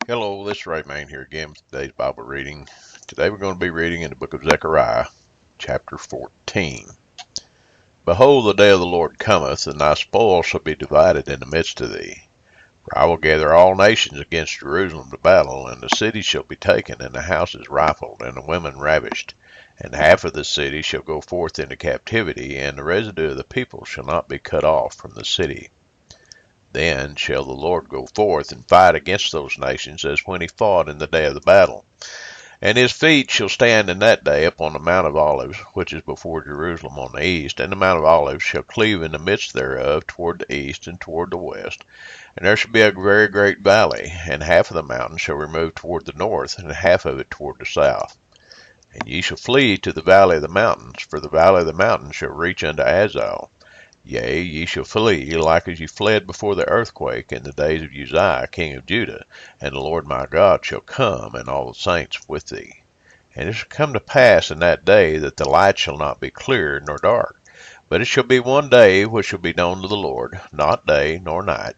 Hello, this is Ray Main here again with today's Bible reading. Today we're going to be reading in the book of Zechariah, chapter 14. Behold, the day of the Lord cometh, and thy spoil shall be divided in the midst of thee. For I will gather all nations against Jerusalem to battle, and the city shall be taken, and the houses rifled, and the women ravished. And half of the city shall go forth into captivity, and the residue of the people shall not be cut off from the city. Then shall the Lord go forth and fight against those nations as when he fought in the day of the battle. And his feet shall stand in that day upon the Mount of Olives, which is before Jerusalem on the east, and the Mount of Olives shall cleave in the midst thereof toward the east and toward the west. And there shall be a very great valley, and half of the mountain shall remove toward the north, and half of it toward the south. And ye shall flee to the valley of the mountains, for the valley of the mountains shall reach unto Azal. Yea, ye shall flee, like as ye fled before the earthquake in the days of Uzziah king of Judah, and the Lord my God shall come, and all the saints with thee. And it shall come to pass in that day that the light shall not be clear nor dark, but it shall be one day which shall be known to the Lord, not day nor night.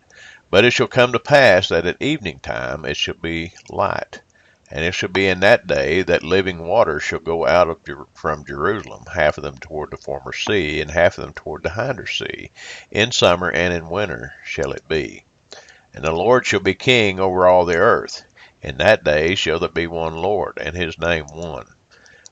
But it shall come to pass that at evening time it shall be light. And it shall be in that day that living water shall go out from Jerusalem, half of them toward the former sea, and half of them toward the hinder sea. In summer and in winter shall it be. And the Lord shall be king over all the earth. In that day shall there be one Lord, and his name one.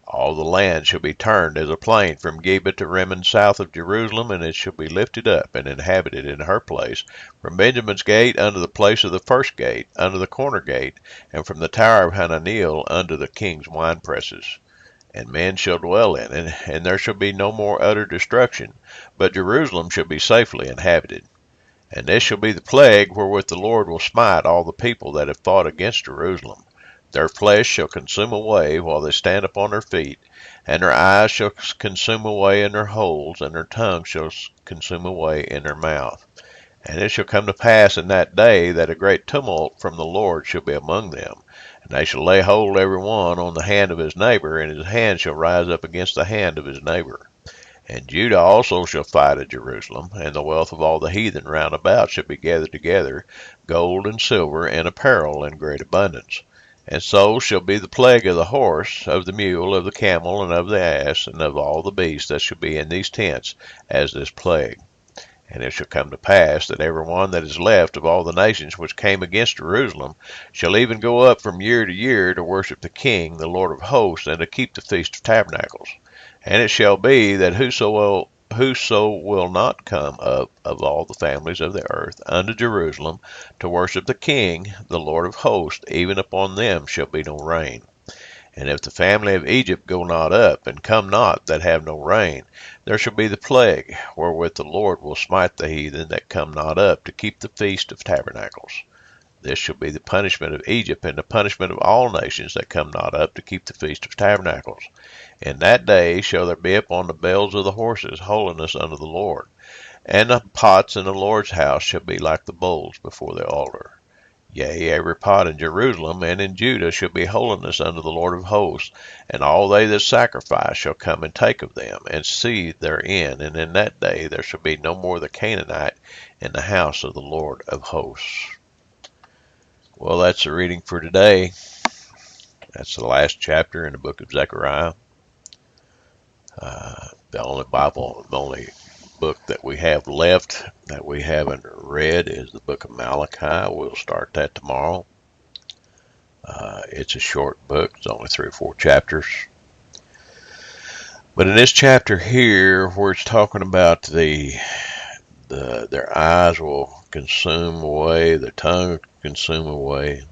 All the land shall be turned as a plain from Geba to Rimmon south of Jerusalem, and it shall be lifted up and inhabited in her place, from Benjamin's gate unto the place of the first gate, unto the corner gate, and from the tower of Hananiel unto the king's winepresses. And men shall dwell in it, and there shall be no more utter destruction, but Jerusalem shall be safely inhabited. And this shall be the plague wherewith the Lord will smite all the people that have fought against Jerusalem. Their flesh shall consume away while they stand upon their feet, and their eyes shall consume away in their holes, and their tongue shall consume away in their mouth. And it shall come to pass in that day that a great tumult from the Lord shall be among them. And they shall lay hold every one on the hand of his neighbor, and his hand shall rise up against the hand of his neighbor. And Judah also shall fight at Jerusalem, and the wealth of all the heathen round about shall be gathered together, gold and silver and apparel in great abundance. And so shall be the plague of the horse, of the mule, of the camel, and of the ass, and of all the beasts that shall be in these tents, as this plague. And it shall come to pass that every one that is left of all the nations which came against Jerusalem shall even go up from year to year to worship the King, the Lord of hosts, and to keep the Feast of Tabernacles. And it shall be that whoso will not come up of all the families of the earth unto Jerusalem to worship the King, the Lord of hosts, even upon them shall be no rain. And if the family of Egypt go not up, and come not that have no rain, there shall be the plague, wherewith the Lord will smite the heathen that come not up to keep the Feast of Tabernacles. This shall be the punishment of Egypt, and the punishment of all nations that come not up to keep the Feast of Tabernacles. In that day shall there be upon the bells of the horses holiness unto the Lord. And the pots in the Lord's house shall be like the bowls before the altar. Yea, every pot in Jerusalem and in Judah shall be holiness unto the Lord of hosts, and all they that sacrifice shall come and take of them, and seethe therein, and in that day there shall be no more the Canaanite in the house of the Lord of hosts. Well, that's the reading for today. That's the last chapter in the book of Zechariah. The only book that we have left that we haven't read is the book of Malachi. We'll start that tomorrow. It's a short book. It's only 3 or 4 chapters. But in this chapter here, where it's talking about their eyes will consume away, their tongue will consume away.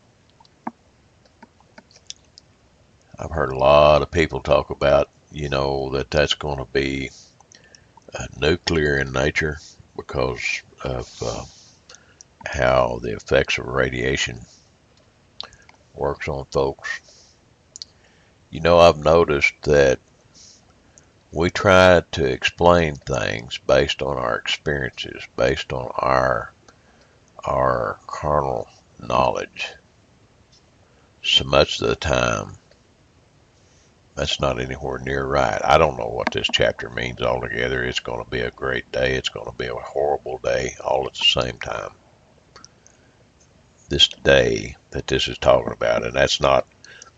I've heard a lot of people talk about, that's going to be nuclear in nature because of how the effects of radiation works on folks. I've noticed that we try to explain things based on our experiences, based on our carnal knowledge. So much of the time, that's not anywhere near right. I don't know what this chapter means altogether. It's going to be a great day. It's going to be a horrible day, all at the same time. this day that this is talking about, and that's not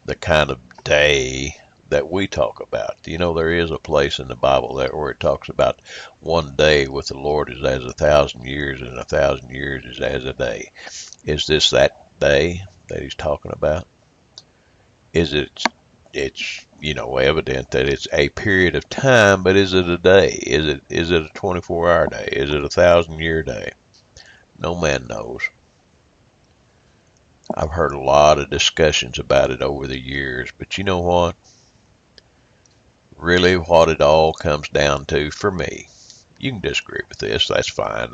the kind of day that we talk about. You know, there is a place in the Bible that where it talks about one day with the Lord is as 1,000 years, and 1,000 years is as a day. Is this that day that he's talking about? Is it? It's evident that it's a period of time, but is it a day? Is it a 24-hour day? Is it a 1,000-year day? No man knows. I've heard a lot of discussions about it over the years, but you know what? Really, what it all comes down to for me. You can disagree with this. That's fine.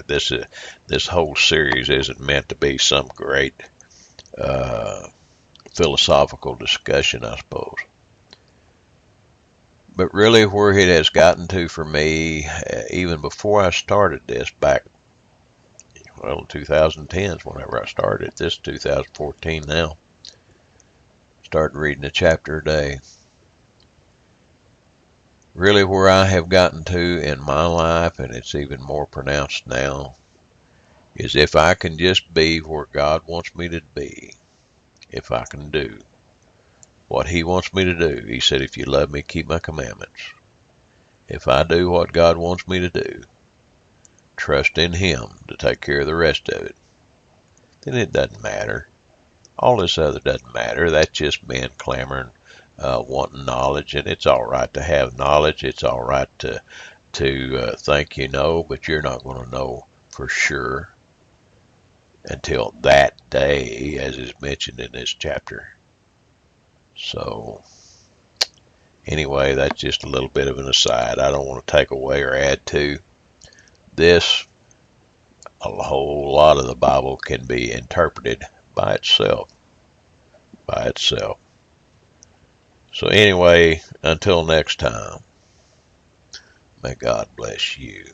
This whole series isn't meant to be some great philosophical discussion, I suppose. But really, where it has gotten to for me, even before I started this back, in 2010s, whenever I started, this 2014 now, started reading a chapter a day. Really, where I have gotten to in my life, and it's even more pronounced now, is if I can just be where God wants me to be, if I can do what He wants me to do. He said, if you love me, keep my commandments. If I do what God wants me to do, trust in Him to take care of the rest of it, then it doesn't matter. All this other doesn't matter. That's just men clamoring, wanting knowledge, and it's all right to have knowledge. It's all right to think you know, but you're not going to know for sure until that day, as is mentioned in this chapter. So, anyway, that's just a little bit of an aside. I don't want to take away or add to this. A whole lot of the Bible can be interpreted by itself. So anyway, until next time, may God bless you.